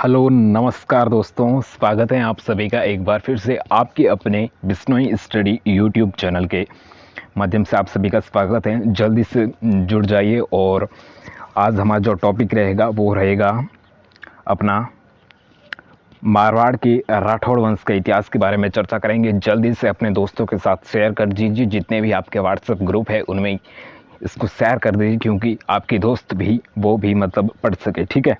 Hello नमस्कार दोस्तों, स्वागत है आप सभी का एक बार फिर से आपके अपने बिश्नोई स्टडी यूट्यूब चैनल के माध्यम से। आप सभी का स्वागत है। जल्दी से जुड़ जाइए। और आज हमारा जो टॉपिक रहेगा वो रहेगा अपना मारवाड़ के राठौड़ वंश के इतिहास के बारे में चर्चा करेंगे। जल्दी से अपने दोस्तों के साथ शेयर कर दीजिए। जितने भी आपके व्हाट्सएप ग्रुप है उनमें इसको शेयर कर दीजिए, क्योंकि आपके दोस्त भी वो भी मतलब पढ़ सके। ठीक है,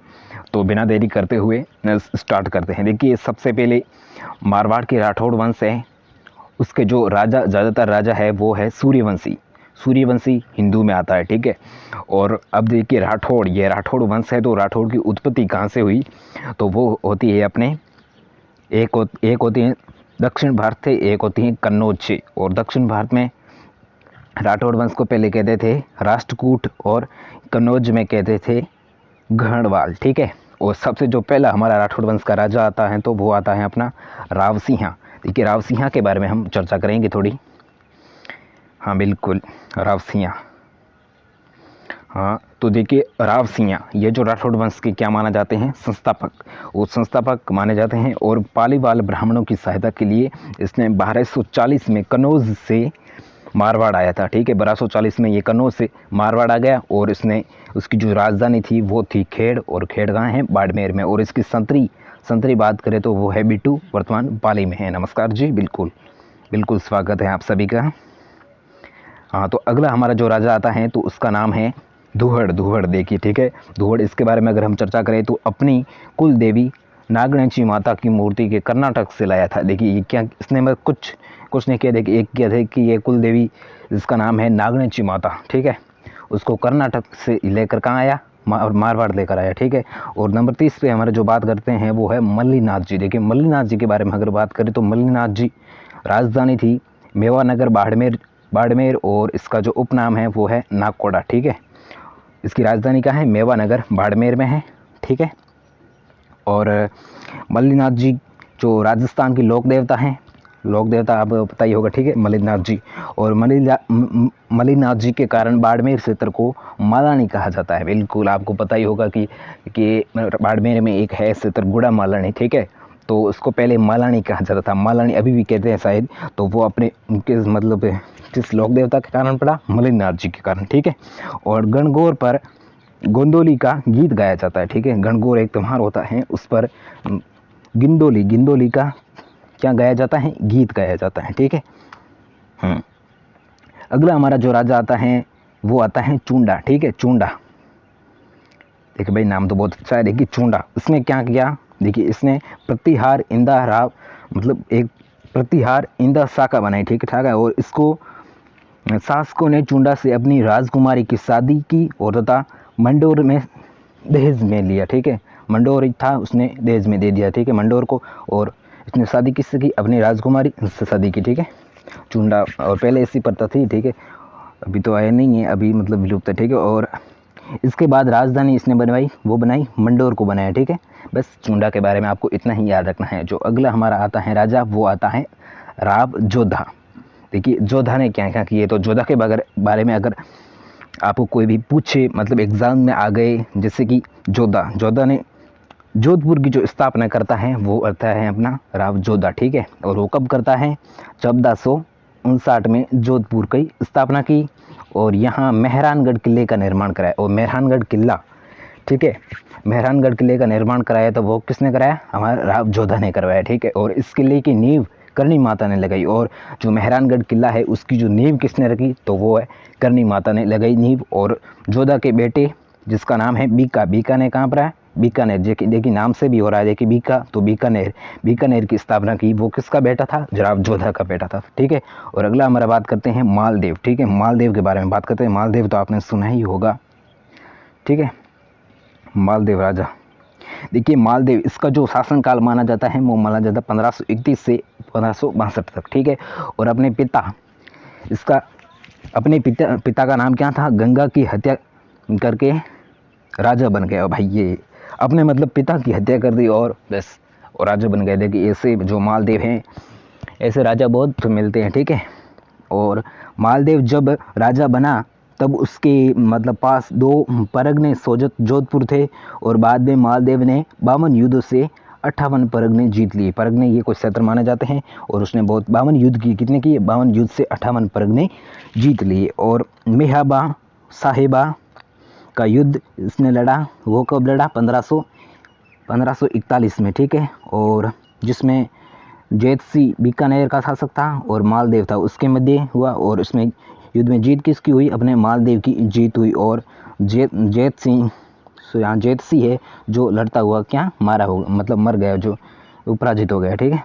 तो बिना देरी करते हुए स्टार्ट करते हैं। देखिए, सबसे पहले मारवाड़ के राठौड़ वंश है, उसके जो राजा, ज़्यादातर राजा है वो है सूर्यवंशी। सूर्यवंशी हिंदू में आता है। ठीक है, और अब देखिए राठौड़, ये राठौड़ वंश है, तो राठौड़ की उत्पत्ति कहाँ से हुई? तो वो होती है अपने एक होती है दक्षिण भारत से, एक होती है कन्नौज से। और दक्षिण भारत में राठौड़ वंश को पहले कहते थे राष्ट्रकूट, और कन्नौज में कहते थे गढ़वाल। ठीक है, और सबसे जो पहला हमारा राठौड़ वंश का राजा आता है तो वो आता है अपना रावसिंहा। देखिए, रावसिंहा के बारे में हम चर्चा करेंगे थोड़ी। हाँ बिल्कुल, रावसिंहा। हाँ, तो देखिए रावसिंहा, ये जो राठौड़ वंश के क्या माना जाते हैं? संस्थापक। वो संस्थापक माने जाते हैं। और पालीवाल ब्राह्मणों की सहायता के लिए इसने 1240 में कन्नौज से मारवाड़ आया था। ठीक है, 1240 में ये कन्नौज से मारवाड़ आ गया। और इसने, उसकी जो राजधानी थी वो थी खेड़, और खेड़ कहाँ है? बाड़मेर में। और इसकी संतरी बात करें तो वो है बिटू, वर्तमान पाली में है। नमस्कार जी, बिल्कुल बिल्कुल स्वागत है आप सभी का। हाँ, तो अगला हमारा जो राजा आता है तो उसका नाम है दुहड़। देखिए, ठीक है, दुहड़, इसके बारे में अगर हम चर्चा करें तो अपनी कुल देवी नागणची माता की मूर्ति के कर्नाटक से लाया था। देखिए, ये क्या, इसने मैं कुछ नहीं किया। देखिए, एक किया था कि ये कुल देवी जिसका नाम है नागणची माता, ठीक है, उसको कर्नाटक से लेकर कहाँ आया? मारवाड़ लेकर आया। ठीक है, और नंबर 30 पे हमारे जो बात करते हैं वो है मल्लीनाथ जी। देखिए, मल्लीनाथ जी के बारे में अगर बात करें तो मल्लीनाथ जी राजधानी थी मेवानगर, बाड़मेर, और इसका जो उपनाम है वो है नागकोड़ा। ठीक है, इसकी राजधानी कहाँ है? मेवानगर, बाड़मेर में है। ठीक है, और मल्लीनाथ जी जो राजस्थान की लोक देवता हैं, लोक देवता आपको पता ही होगा। ठीक है, मल्लीनाथ जी। और मल्लीनाथ जी के कारण बाड़मेर क्षेत्र को मालानी कहा जाता है। बिल्कुल, आपको पता ही होगा कि बाड़मेर में एक है क्षेत्र गुड़ा मालानी। ठीक है, तो उसको पहले मालानी कहा जाता था, मालानी अभी भी कहते हैं शायद। तो वो अपने उनके मतलब किस लोक देवता के कारण पड़ा? मल्लीनाथ जी के कारण। ठीक है, और गणगौर पर गोंदोली का गीत गाया जाता है। ठीक है, गणगौर एक त्योहार होता है, उस पर गिंदोली का क्या गाया जाता है? गीत गाया जाता है। ठीक है। अगला हमारा जो राजा आता है वो आता है चूंडा। ठीक है, चूंडा, देखिए भाई नाम तो बहुत अच्छा है। देखिए चूंडा, इसने क्या किया? देखिए, इसने प्रतिहार इंदा राव, मतलब एक प्रतिहार इंदा शाखा बनाई। ठीक ठाक है, और इसको शासकों ने चूंडा से अपनी राजकुमारी की शादी की, और तथा मंडोर में दहेज में लिया। ठीक है, मंडोर था, उसने दहेज में दे दिया। ठीक है, मंडोर को। और इसने शादी किससे की? अपनी राजकुमारी से शादी की। ठीक है, चूंडा, और पहले ऐसी प्रथा थी। ठीक है, अभी तो आया नहीं है, अभी मतलब विलुप्त है। ठीक है, और इसके बाद राजधानी इसने बनाई मंडोर को बनाया। ठीक है, बस चूंडा के बारे में आपको इतना ही याद रखना है। जो अगला हमारा आता है राजा वो आता है राव जोधा। देखिए, जोधा ने क्या क्या किए? तो जोधा के बारे में अगर आपको कोई भी पूछे, मतलब एग्जाम में आ गए, जैसे कि जोधा ने जोधपुर की जो स्थापना करता है वो आता है अपना राव जोधा। ठीक है, और वो कब करता है? 1459 में जोधपुर की स्थापना की, और यहाँ मेहरानगढ़ किले का निर्माण कराया। और मेहरानगढ़ किला, ठीक है, मेहरानगढ़ किले का निर्माण कराया तो वो किसने कराया? हमारा राव जोधा ने करवाया। ठीक है, और इस किले की नींव करनी माता ने लगाई। और जो मेहरानगढ़ किला है उसकी जो नींव किसने रखी? तो वो है करनी माता ने लगाई नींव। और जोधा के बेटे जिसका नाम है बीका ने कहाँ पर है? बीकानेर। देखिए नाम से भी हो रहा है, देखिए बीका, तो बीकानेर की स्थापना की, वो किसका बेटा था? राव जोधा का बेटा था। ठीक है, और अगला हमारा बात करते हैं मालदेव। ठीक है, मालदेव के बारे में बात करते हैं। मालदेव तो आपने सुना ही होगा। ठीक है, मालदेव राजा। देखिए, मालदेव, इसका जो शासनकाल माना जाता है वो माना जाता है 1531 से 1562 तक। ठीक है, और अपने पिता का नाम क्या था? गंगा की हत्या करके राजा बन गया भाई। ये अपने मतलब पिता की हत्या कर दी और बस, और राजा बन गए। देखिए, ऐसे जो मालदेव हैं, ऐसे राजा बहुत मिलते हैं। ठीक है, और मालदेव जब राजा बना तब उसके मतलब पास 2 परगने जोधपुर थे, और बाद में मालदेव ने 52 युद्धों से 58 परगने जीत लिए। परगने ये कुछ क्षेत्र माने जाते हैं, और उसने बहुत 52 युद्ध किए। कितने किए? 52 युद्ध से 58 परगने जीत लिए। और मेहाबा साहेबा का युद्ध इसने लड़ा, वो कब लड़ा? 1541 में, ठीक है। और जिसमें जैतसी बीकानेर का शासक था और मालदेव था, उसके मध्य हुआ। और उसमें युद्ध में जीत किसकी हुई? अपने मालदेव की जीत हुई। और जैतसी है जो लड़ता हुआ क्या मारा हो, मतलब मर गया, जो पराजित हो गया, ठीक है।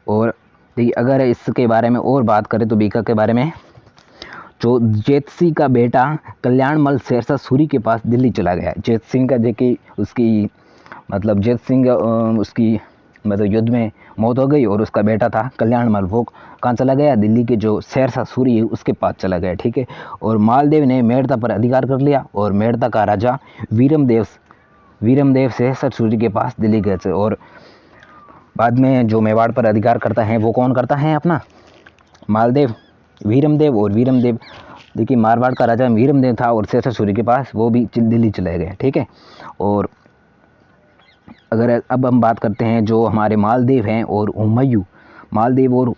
और देखिए, अगर इसके बारे में और बात करें तो बीका के बारे में, जो जैतसी का बेटा कल्याणमल शेरशाह सूरी के पास दिल्ली चला गया। जैत सिंह का देखिए उसकी मतलब जैत सिंह उसकी मतलब युद्ध में मौत हो गई, और उसका बेटा था कल्याणमल, वो कहाँ चला गया? दिल्ली के जो शेरशाह सूरी है उसके पास चला गया, ठीक है। और मालदेव ने मेड़ता पर अधिकार कर लिया, और मेड़ता का राजा वीरमदेव शेरशाह सूरी के पास दिल्ली गए। और बाद में जो मेवाड़ पर अधिकार करता है वो कौन करता है? अपना मालदेव, वीरमदेव। और वीरमदेव देखिए मारवाड़ का राजा वीरमदेव था, और शेरशाह सूरी के पास वो भी दिल्ली चले गए, ठीक है। और अगर अब हम बात करते हैं जो हमारे मालदेव हैं और हुमायूं, मालदेव और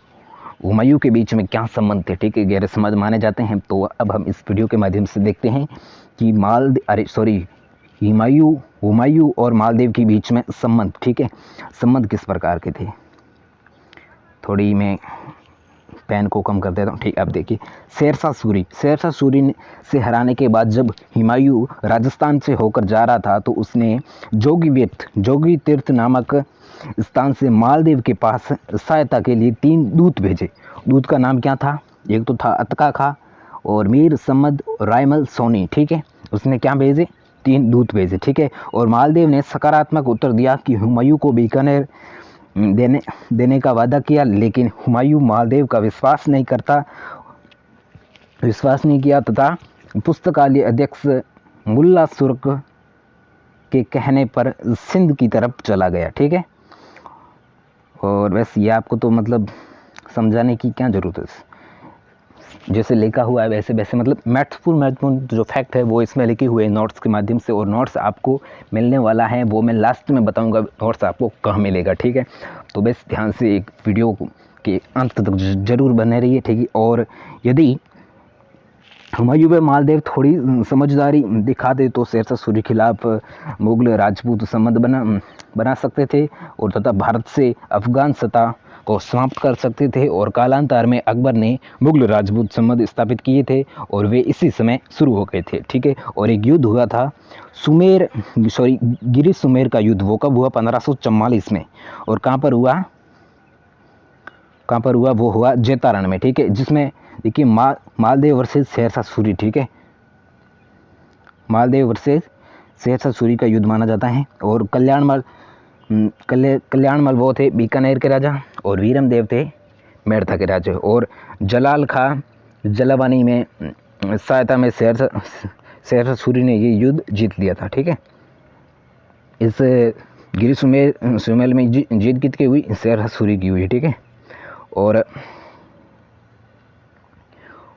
हुमायूं के बीच में क्या संबंध थे, ठीक है, गहरे संबंध माने जाते हैं। तो अब हम इस वीडियो के माध्यम से देखते हैं कि हुमायूं और मालदेव के बीच में संबंध, ठीक है, संबंध किस प्रकार के थे। थोड़ी मैं पेन को कम कर देता हूँ, ठीक। अब देखिए, शेरशाह सूरी से हराने के बाद जब हुमायूं राजस्थान से होकर जा रहा था, तो उसने जोगी तीर्थ नामक स्थान से मालदेव के पास सहायता के लिए 3 दूत भेजे। दूत का नाम क्या था? एक तो था अतका खां और मीर सम्मद रायमल सोनी, ठीक है। उसने क्या भेजे? 3 दूत भेजे, ठीक है। और मालदेव ने सकारात्मक उत्तर दिया कि हुमायूं को बीकानेर देने का वादा किया, लेकिन हुमायूं मालदेव का विश्वास नहीं किया तथा पुस्तकालय अध्यक्ष मुल्ला सुर्क के कहने पर सिंध की तरफ चला गया, ठीक है। और वैसे ये आपको तो मतलब समझाने की क्या ज़रूरत है, जैसे लिखा हुआ है वैसे वैसे मतलब महत्वपूर्ण जो फैक्ट है वो इसमें लिखे हुए नोट्स के माध्यम से। और नोट्स आपको मिलने वाला है, वो मैं लास्ट में बताऊंगा नोट्स आपको कहाँ मिलेगा, ठीक है। तो बस ध्यान से एक वीडियो के अंत तक जरूर बने रहिए, ठीक है। और यदि हुमायूं व मालदेव थोड़ी समझदारी दिखाते तो शेरशाह सूरी के खिलाफ मुगल राजपूत संबंध बना सकते थे, और तथा भारत से अफगान सत्ता को समाप्त कर सकते थे। और कालांतर में अकबर ने मुगल राजपूत संबंध स्थापित किए थे, और वे इसी समय शुरू हो गए थे, ठीक है। और एक युद्ध हुआ था गिरी सुमेर का युद्ध, वो कब हुआ? 1544 में। और कहाँ पर हुआ? वो हुआ जैतारण में, ठीक है। जिसमें देखिए मालदेव वर्सेस शेरशाह सूरी, ठीक है, मालदेव वर्सेस शेरशाह सूरी का युद्ध माना जाता है। और कल्याणमल वो थे बीकानेर के राजा, और वीरमदेव थे मेड़ता के राजा। और जलाल खां जलावानी में सहायता में शेरशाह सूरी ने ये युद्ध जीत लिया था, ठीक है। इस गिरी सुमेल में जीत किसकी हुई? शेरशाह सूरी की हुई, ठीक है।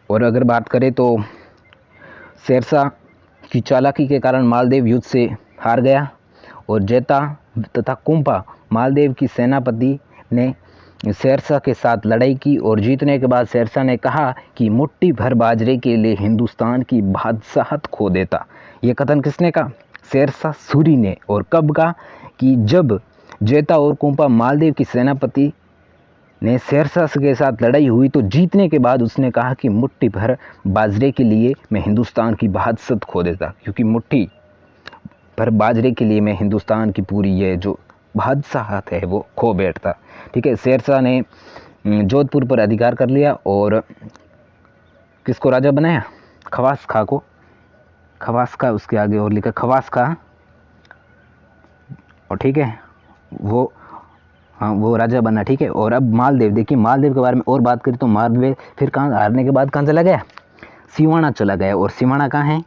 और अगर बात करें तो शेरशाह की चालाकी के कारण मालदेव युद्ध से हार गया, और जैता तथा कुंपा मालदेव की सेनापति ने शेरशाह के साथ लड़ाई की। और जीतने के बाद शेरशाह ने कहा कि मुट्ठी भर बाजरे के लिए हिंदुस्तान की बादशाहत खो देता। ये कथन किसने कहा? शेरशाह सूरी ने। और कब कहा? कि जब जैता और कुंपा मालदेव की सेनापति ने शेरशाह के साथ लड़ाई हुई, तो जीतने के बाद उसने कहा कि मुट्ठी भर बाजरे के लिए मैं हिंदुस्तान की बादशाहत खो देता, क्योंकि मुट्ठी भर बाजरे के लिए मैं हिंदुस्तान की पूरी ये जो बादशाहत है वो खो बैठता, ठीक है। शेरशाह ने जोधपुर पर अधिकार कर लिया, और किसको राजा बनाया? खवास खां को, खवास खां उसके आगे और लिखा खवास खां, और ठीक है वो राजा बना, ठीक है। और अब मालदेव, देखिए मालदेव के बारे में और बात करें तो मालदेव फिर कहाँ हारने के बाद कहाँ चला गया? सिवाना चला गया। और सिवाना कहाँ है?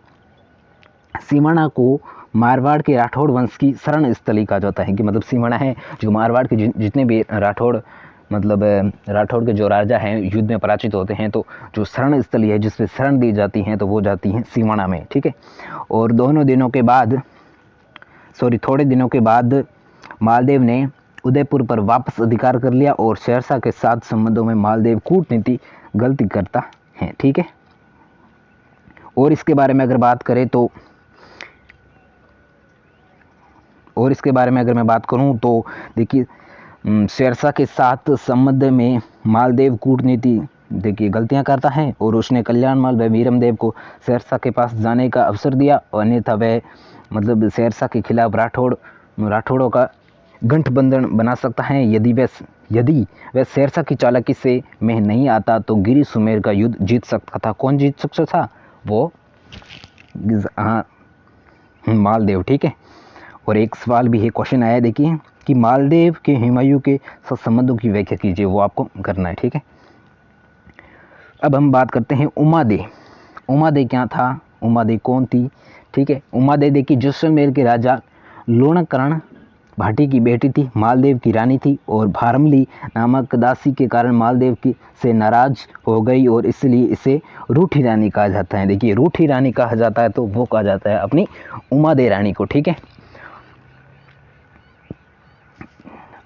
सिवाना को मारवाड़ के राठौड़ वंश की शरण स्थली कहा जाता है, कि मतलब सिवाना है जो मारवाड़ के जितने भी राठौड़ मतलब राठौड़ के जो राजा हैं युद्ध में पराजित होते हैं तो जो शरण स्थली है जिसमें शरण दी जाती हैं तो वो जाती हैं सिवाना में, ठीक है। और थोड़े दिनों के बाद मालदेव ने उदयपुर पर वापस अधिकार कर लिया और शेरशाह के साथ संबंधों में मालदेव कूटनीति गलती करता है, ठीक है। और इसके बारे में अगर मैं बात करूं तो देखिए शेरशाह के साथ संबंध में मालदेव कूटनीति देखिए गलतियां करता है और उसने कल्याणमल व वीरमदेव को शेरशाह के पास जाने का अवसर दिया, और अन्यथा वह मतलब शेरशाह के खिलाफ राठौड़ों का गठबंधन बना सकता है यदि वह शेरशाह की चालाकी से में नहीं आता तो गिरी सुमेर का युद्ध जीत सकता था। कौन जीत सकता था? वो मालदेव, ठीक है। और एक सवाल भी है, क्वेश्चन आया देखिए कि मालदेव के हुमायूं के संबंधों की व्याख्या कीजिए, वो आपको करना है, ठीक है। अब हम बात करते हैं उमादे। उमादे क्या था? उमादे कौन थी? ठीक है, उमादे देखिए जैसलमेर के राजा लोणकरण भाटी की बेटी थी, मालदेव की रानी थी और भारमली नामक दासी के कारण मालदेव की से नाराज हो गई और इसलिए इसे रूठी रानी कहा जाता है। देखिए रूठी रानी कहा जाता है तो वो कहा जाता है अपनी उमादे रानी को, ठीक है।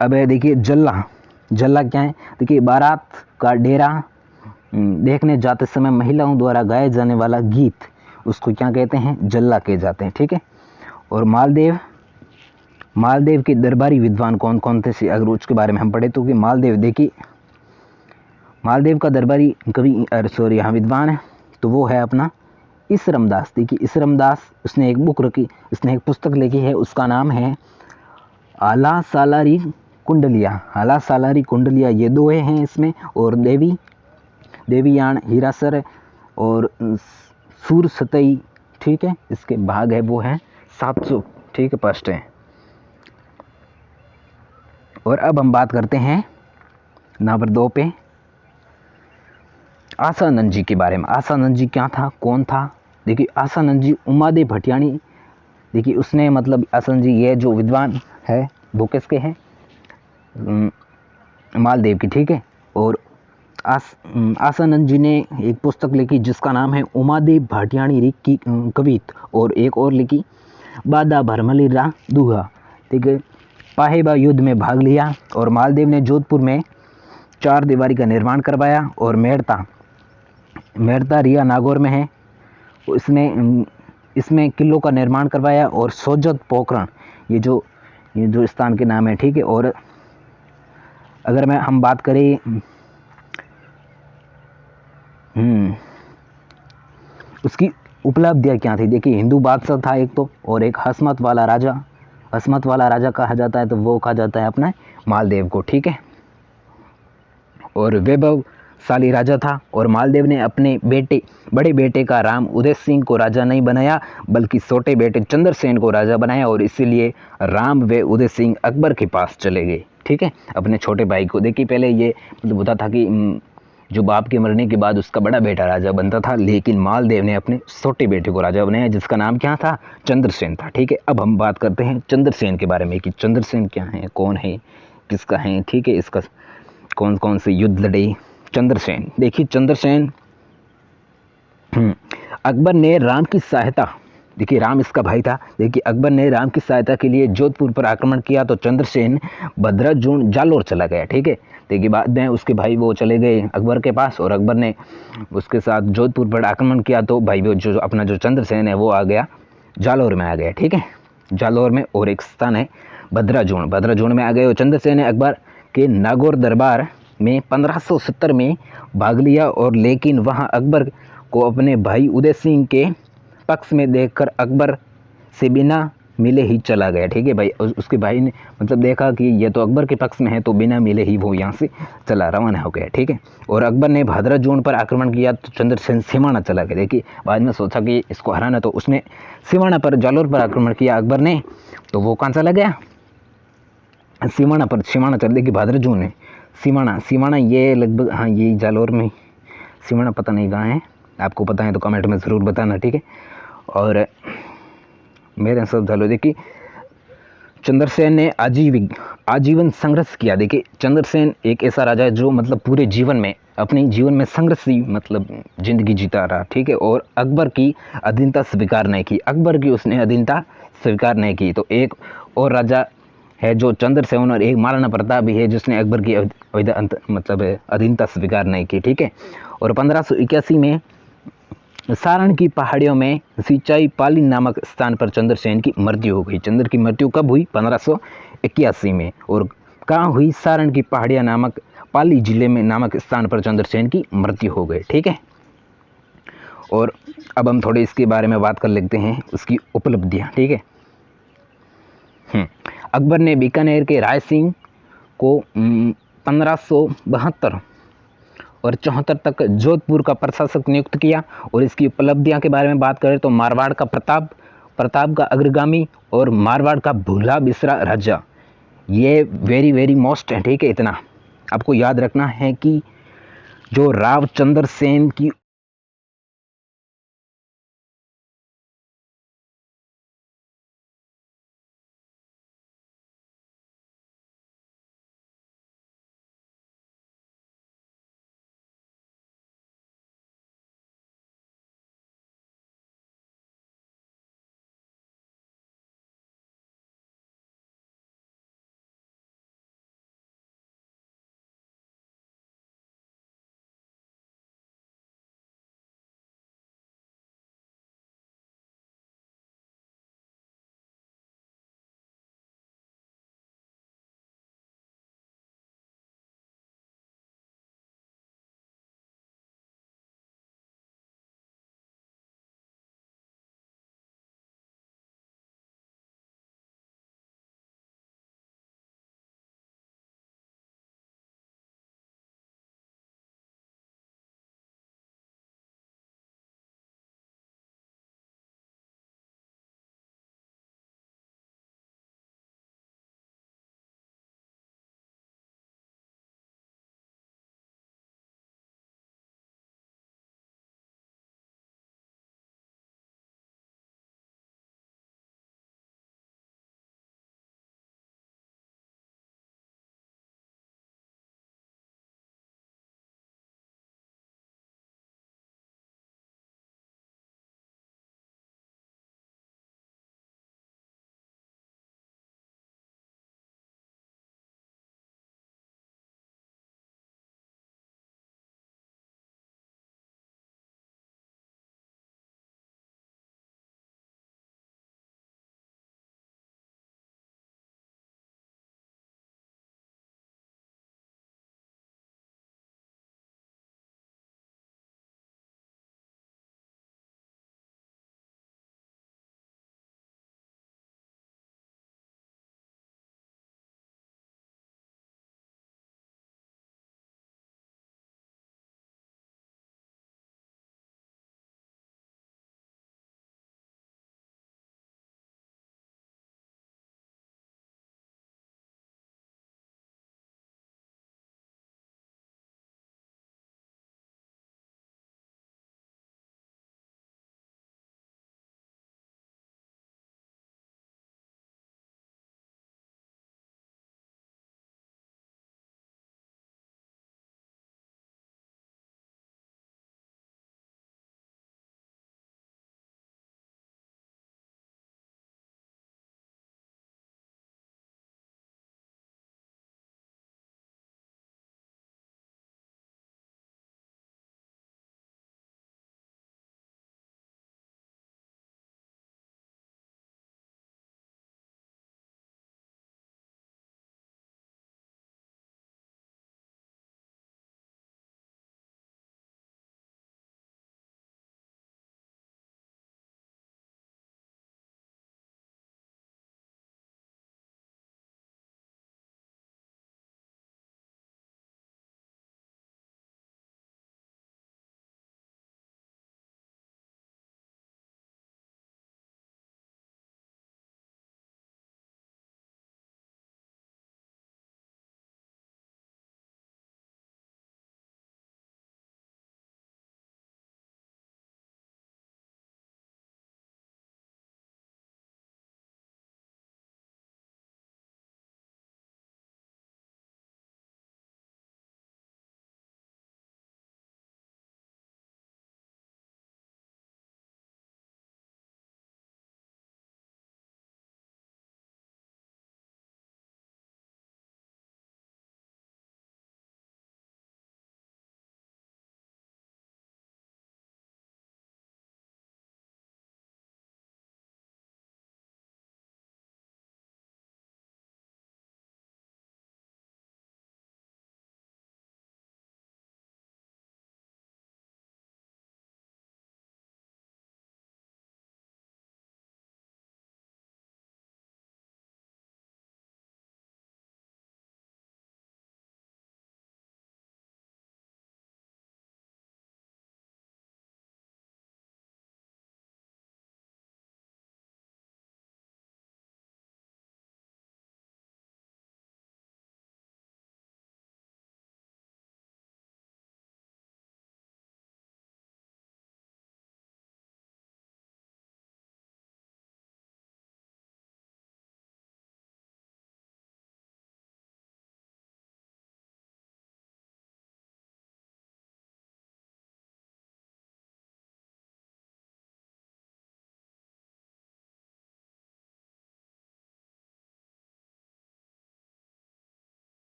अब देखिए जल्ला क्या है? देखिए बारात का डेरा देखने जाते समय महिलाओं द्वारा गाए जाने वाला गीत उसको क्या कहते हैं? जल्ला कहे जाते हैं, ठीक है। और मालदेव के दरबारी विद्वान कौन कौन थे? अगर उसके बारे में हम पढ़े तो कि मालदेव का दरबारी विद्वान है तो वो है अपना इसरमदास। देखिए इसरमदास, उसने एक पुस्तक लिखी है, उसका नाम है आला सालारी कुंडलिया। ये दो हैं इसमें, और देवीयान हीरासर और सूर सतई, ठीक है। इसके भाग है वो है 700, ठीक है, पृष्ठ है। और अब हम बात करते हैं नंबर 2 पे आसानंद जी के बारे में। आसानंद जी क्या था, कौन था? देखिए आसानंद जी उमादे भटियाणी, देखिए उसने मतलब आसानंद जी ये जो विद्वान है वो किसके हैं? मालदेव की, ठीक है। और आसानंद जी ने एक पुस्तक लिखी जिसका नाम है उमादे भाटियाणी री की कवित, और एक और लिखी बादा भरमली रा दुहा, ठीक है। पाहेबा युद्ध में भाग लिया और मालदेव ने जोधपुर में 4 दीवारी का निर्माण करवाया और मेड़ता रिया नागौर में है, इसमें किलों का निर्माण करवाया, और सोजत पोखरण ये जो स्थान के नाम है, ठीक है। और अगर हम बात करें उसकी उपलब्धियाँ क्या थी? देखिए हिंदू बादशाह था एक तो, और एक हसमत वाला राजा कहा जाता है तो वो कहा जाता है अपना मालदेव को, ठीक है। और वैभवशाली राजा था, और मालदेव ने अपने बड़े बेटे का राम उदय सिंह को राजा नहीं बनाया बल्कि छोटे बेटे चंद्रसेन को राजा बनाया, और इसीलिए राम व उदय सिंह अकबर के पास चले गए, ठीक है, अपने छोटे भाई को। देखिए पहले ये मतलब होता था कि जो बाप के मरने के बाद उसका बड़ा बेटा राजा बनता था, लेकिन मालदेव ने अपने छोटे बेटे को राजा बनाया जिसका नाम क्या था? चंद्रसेन था, ठीक है। अब हम बात करते हैं चंद्रसेन के बारे में कि चंद्रसेन क्या है, कौन है, किसका है, ठीक है, इसका कौन कौन से युद्ध लड़े। चंद्रसेन, देखिए चंद्रसेन अकबर ने राम की सहायता, देखिए राम इसका भाई था, देखिए अकबर ने राम की सहायता के लिए जोधपुर पर आक्रमण किया तो चंद्रसेन भद्राजून जालोर चला गया, ठीक है। देखिए बाद में उसके भाई वो चले गए अकबर के पास, और अकबर ने उसके साथ जोधपुर पर आक्रमण किया तो भाई वो जो अपना जो चंद्रसेन है वो आ गया जालोर में आ गया, ठीक है, जालोर में। और एक स्थान है भद्राजून में आ गए। और चंद्रसेन ने अकबर के नागौर दरबार में 1570 में भाग लिया, और लेकिन वहाँ अकबर को अपने भाई उदय सिंह के पक्ष में देखकर अकबर से बिना मिले ही चला गया, ठीक है भाई। उसके भाई ने मतलब देखा कि ये तो अकबर के पक्ष में है तो बिना मिले ही वो यहाँ से रवाना हो गया, ठीक है। और अकबर ने भद्राजून पर आक्रमण किया तो चंद्रसेन सिवाना चला गया। देखिए बाद में सोचा कि इसको हराना, तो उसने सिवाना पर जालोर पर आक्रमण किया अकबर ने, तो वो कहाँ चला गया? सिवाना चला। देखिए भद्राजून है, सिवाना ये लगभग, हाँ ये जालोर में, सिवाना पता नहीं कहाँ है, आपको पता है तो कमेंट में ज़रूर बताना, ठीक है। और मेरे सब चलो देखिए चंद्रसेन ने आजीवन संघर्ष किया। देखिए चंद्रसेन एक ऐसा राजा है जो मतलब पूरे जीवन में, अपने जीवन में संघर्ष ही मतलब जिंदगी जीता रहा, ठीक है। और अकबर की अधीनता स्वीकार नहीं की, अकबर की उसने अधीनता स्वीकार नहीं की। तो एक और राजा है जो चंद्रसेन, और एक महाराणा प्रताप भी है जिसने अकबर की मतलब अधीनता स्वीकार नहीं की, ठीक है। और 1581 में सारण की पहाड़ियों में सिंचाई पाली नामक स्थान पर चंद्रसेन की मृत्यु हो गई। चंद्र की मृत्यु कब हुई? 1581 में। और कहाँ हुई? सारण की पहाड़ियाँ नामक पाली जिले में नामक स्थान पर चंद्रसेन की मृत्यु हो गई, ठीक है। और अब हम थोड़े इसके बारे में बात कर लेते हैं, उसकी उपलब्धियाँ, ठीक है। अकबर ने बीकानेर के राय सिंह को 1572 और 74 तक जोधपुर का प्रशासक नियुक्त किया। और इसकी उपलब्धियां के बारे में बात करें तो मारवाड़ का प्रताप का अग्रगामी और मारवाड़ का भूला बिसरा राजा, ये वेरी मोस्ट है, ठीक है। इतना आपको याद रखना है कि जो राव चंद्र सेन की